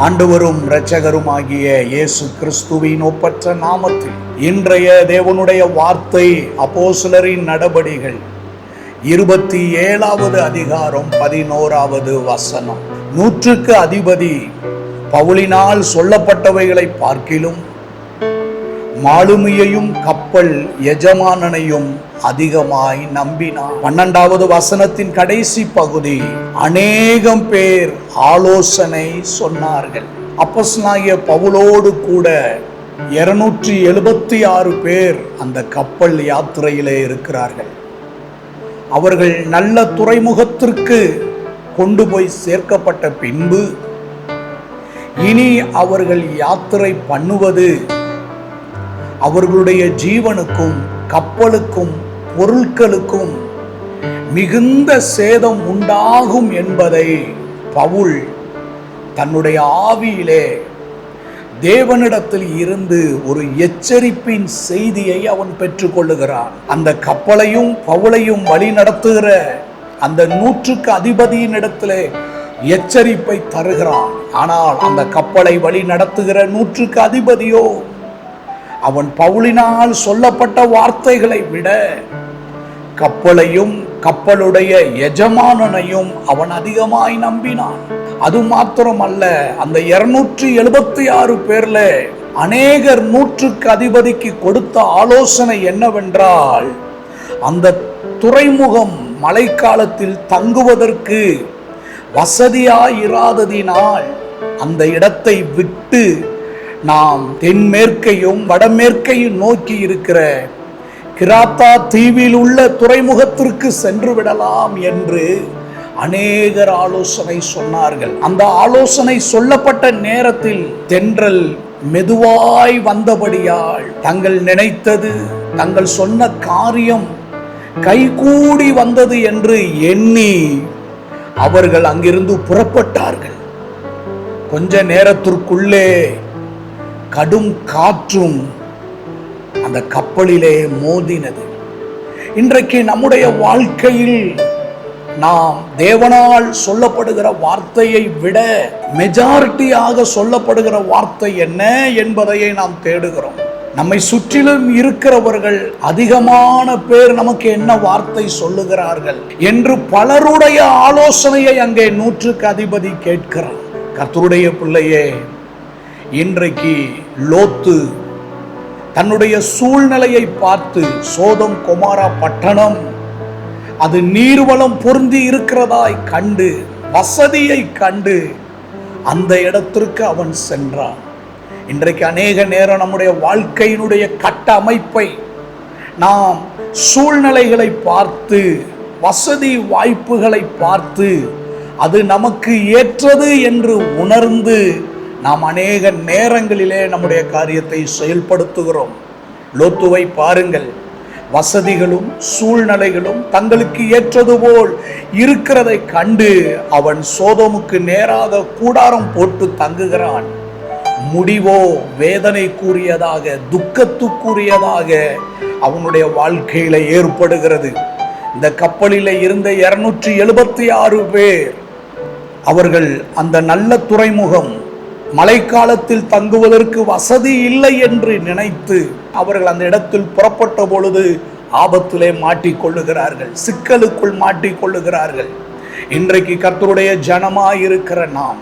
ஆண்டவரும் இரட்சகருமாகிய இயேசு கிறிஸ்துவின் ஒப்பற்ற நாமத்தில் இன்றைய தேவனுடைய வார்த்தை அப்போஸ்தலரின் நடபடிகள் 27வது அதிகாரம் 11வது வசனம். 100க்கு அதிபதி பவுலினால் சொல்லப்பட்டவைகளை பார்க்கிலும் மாலுமியையும் கப்பல் எஜமானனையும் அதிகமாய் நம்பினார். 12வது வசனத்தின் கடைசி பகுதி, அநேகம் பேர் ஆலோசனை சொன்னார்கள். அப்போஸ்தலனாகிய பவுலோடு கூட 276 பேர் அந்த கப்பல் யாத்திரையிலே இருக்கிறார்கள். அவர்கள் நல்ல துறைமுகத்திற்கு கொண்டு போய் சேர்க்கப்பட்ட பின்பு இனி அவர்கள் யாத்திரை பண்ணுவது அவர்களுடைய ஜீவனுக்கும் கப்பலுக்கும் பொருட்களுக்கும் மிகுந்த சேதம் உண்டாகும் என்பதை பவுல் தன்னுடைய ஆவியிலே தேவனிடத்தில் இருந்து ஒரு எச்சரிப்பின் செய்தியை அவன் பெற்றுக்கொள்ளுகிறான். அந்த கப்பலையும் பவுலையும் வழி நடத்துகிற அந்த 100க்கு அதிபதியின் இடத்திலே எச்சரிப்பை தருகிறான். ஆனால் அந்த கப்பலை வழி நடத்துகிற 100க்கு அதிபதியோ அவன் பவுலினால் சொல்லப்பட்ட வார்த்தைகளை விட கப்பலையும் கப்பலுடைய எஜமானனையும் அவன் அதிகமாய் நம்பினான். அது மாத்திரமல்ல, அந்த 276 பேர்ல அநேகர் 100க்கு அதிபதிக்கு கொடுத்த ஆலோசனை என்னவென்றால், அந்த துறைமுகம் மழைக்காலத்தில் தங்குவதற்கு வசதியாயிராததினால் அந்த இடத்தை விட்டு நாம் தென்மேற்கையும் வடமேற்கையும் நோக்கி இருக்கிற கிராத்தா தீவில் உள்ள துறைமுகத்திற்கு சென்று விடலாம் என்று அநேகர் ஆலோசனை சொன்னார்கள். அந்த ஆலோசனை சொல்லப்பட்ட நேரத்தில் தென்றல் மெதுவாய் வந்தபடியால் தங்கள் நினைத்தது, தங்கள் சொன்ன காரியம் கைகூடி வந்தது என்று எண்ணி அவர்கள் அங்கிருந்து புறப்பட்டார்கள். கொஞ்ச நேரத்திற்குள்ளே கடும் காற்றும் அந்த கப்பலிலே மோதினது. இன்றைக்கு நம்முடைய வாழ்க்கையில் நாம் தேவனால் சொல்லப்படுகிற வார்த்தையை விட மெஜாரிட்டியாக சொல்லப்படுகிற வார்த்தை என்ன என்பதையே நாம் தேடுகிறோம். நம்மை சுற்றிலும் இருக்கிறவர்கள் அதிகமான பேர் நமக்கு என்ன வார்த்தை சொல்லுகிறார்கள் என்று பலருடைய ஆலோசனையை அங்கே 100க்கு அதிபதி கேட்கிறார். கர்த்தருடைய பிள்ளையே, இன்றைக்கு லோத்து தன்னுடைய சூழ்நிலையை பார்த்து, சோதம் கொமாரா பட்டணம் அது நீர்வளம் பொருந்தி இருக்கிறதாய் கண்டு, வசதியை கண்டு அந்த இடத்திற்கு அவன் சென்றான். இன்றைக்கு அநேக நேரம் நம்முடைய வாழ்க்கையினுடைய கட்ட அமைப்பை நாம் சூழ்நிலைகளை பார்த்து, வசதி வாய்ப்புகளை பார்த்து, அது நமக்கு ஏற்றது என்று உணர்ந்து நாம் அநேக நேரங்களிலே நம்முடைய காரியத்தை செயல்படுத்துகிறோம். லோத்துவை பாருங்கள், வசதிகளும் சூழ்நிலைகளும் தங்களுக்கு ஏற்றது போல் இருக்கிறதை கண்டு அவன் சோதோமுக்கு நேராக கூடாரம் போட்டு தங்குகிறான். முடிவோ வேதனைக்குரியதாக, துக்கத்துக்குரியதாக அவனுடைய வாழ்க்கையில ஏற்படுகிறது. இந்த கப்பலில் இருந்த 276 பேர் அவர்கள் அந்த நல்ல துறைமுகம் மழைக்காலத்தில் தங்குவதற்கு வசதி இல்லை என்று நினைத்து அவர்கள் அந்த இடத்தில் புறப்பட்ட பொழுது ஆபத்திலே மாட்டிக்கொள்ளுகிறார்கள், சிக்கலுக்குள் மாட்டிக்கொள்ளுகிறார்கள். இன்றைக்கு கர்த்தருடைய ஜனமாயிருக்கிற நாம்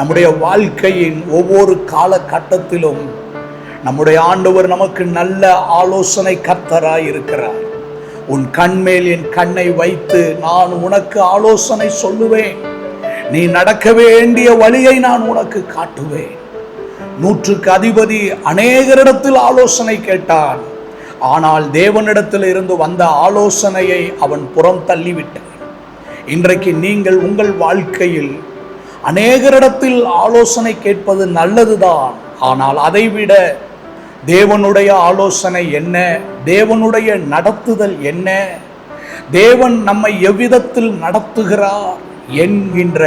நம்முடைய வாழ்க்கையின் ஒவ்வொரு காலகட்டத்திலும் நம்முடைய ஆண்டவர் நமக்கு நல்ல ஆலோசனை கர்த்தராய் இருக்கிறார். உன் கண்மேல் என் கண்ணை வைத்து நான் உனக்கு ஆலோசனை சொல்லுவேன், நீ நடக்க வேண்டிய வழியை நான் உனக்கு காட்டுவேன். 100க்கு அதிபதி அநேகரிடத்தில் ஆலோசனை கேட்டான். ஆனால் தேவனிடத்தில் இருந்து வந்த ஆலோசனையை அவன் புறம் தள்ளிவிட்டான். இன்றைக்கு நீங்கள் உங்கள் வாழ்க்கையில் அநேகரிடத்தில் ஆலோசனை கேட்பது நல்லதுதான். ஆனால் அதைவிட தேவனுடைய ஆலோசனை என்ன, தேவனுடைய நடத்துதல் என்ன, தேவன் நம்மை எவ்விதத்தில் நடத்துகிறார் என்கின்ற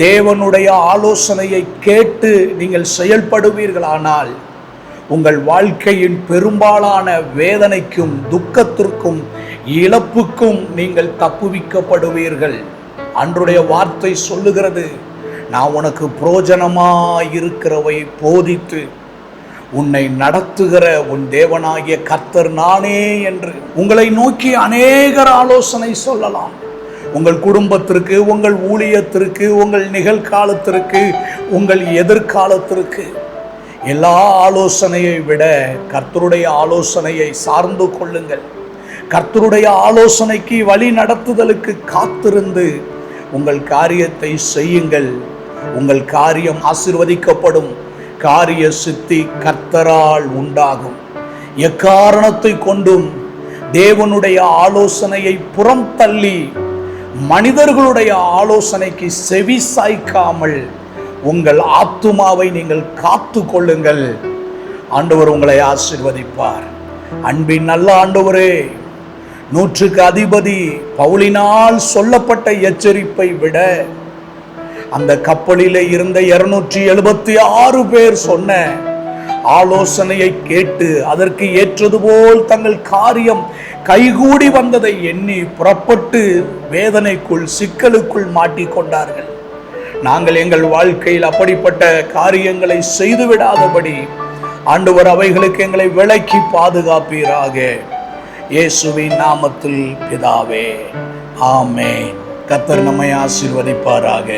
தேவனுடைய ஆலோசனையை கேட்டு நீங்கள் செயல்படுவீர்களானால் உங்கள் வாழ்க்கையின் பெரும்பாலான வேதனைக்கும் துக்கத்திற்கும் இழப்புக்கும் நீங்கள் தப்புவிக்கப்படுவீர்கள். அன்றைய வார்த்தை சொல்லுகிறது, நான் உனக்கு புரோஜனமாயிருக்கிறவை போதித்து உன்னை நடத்துகிற உன் தேவனாகிய கர்த்தர் நானே என்று உங்களை நோக்கி அநேகர் ஆலோசனை சொல்லலாம். உங்கள் குடும்பத்திற்கு, உங்கள் ஊழியத்திற்கு, உங்கள் நிகழ்காலத்திற்கு, உங்கள் எதிர்காலத்திற்கு. எல்லா ஆலோசனையை விட கர்த்தருடைய ஆலோசனையை சார்ந்து கொள்ளுங்கள். கர்த்தருடைய ஆலோசனைக்கு வழி நடத்துதலுக்கு காத்திருந்து உங்கள் காரியத்தை செய்யுங்கள். உங்கள் காரியம் ஆசீர்வதிக்கப்படும். காரிய சித்தி கர்த்தரால் உண்டாகும். எக்காரணத்தை கொண்டும் தேவனுடைய ஆலோசனையை புறம் தள்ளி மனிதர்களுடைய ஆலோசனைக்கு செவி சாய்க்காமல் உங்கள் ஆத்துமாவை நீங்கள் காத்து கொள்ளுங்கள். ஆண்டவர் உங்களை ஆசீர்வதிப்பார். அன்பின் நல்ல ஆண்டவரே, 100க்கு அதிபதி பவுலினால் சொல்லப்பட்ட எச்சரிப்பை விட அந்த கப்பலிலே இருந்த 276 பேர் சொன்ன ஆலோசனையை கேட்டு அதற்கு ஏற்றது போல் தங்கள் காரியம் கைகூடி வந்ததை எண்ணி புறப்பட்டு வேதனைக்குள், சிக்கலுக்குள் மாட்டிக்கொண்டார்கள். நாங்கள் எங்கள் வாழ்க்கையில் அப்படிப்பட்ட காரியங்களை செய்துவிடாதபடி ஆண்டவர் அவைகளுக்கு எங்களை விலக்கி பாதுகாப்பீராக. இயேசுவின் நாமத்தில் பிதாவே, ஆமென். கர்த்தர் நம்மை ஆசீர்வதிப்பாராக.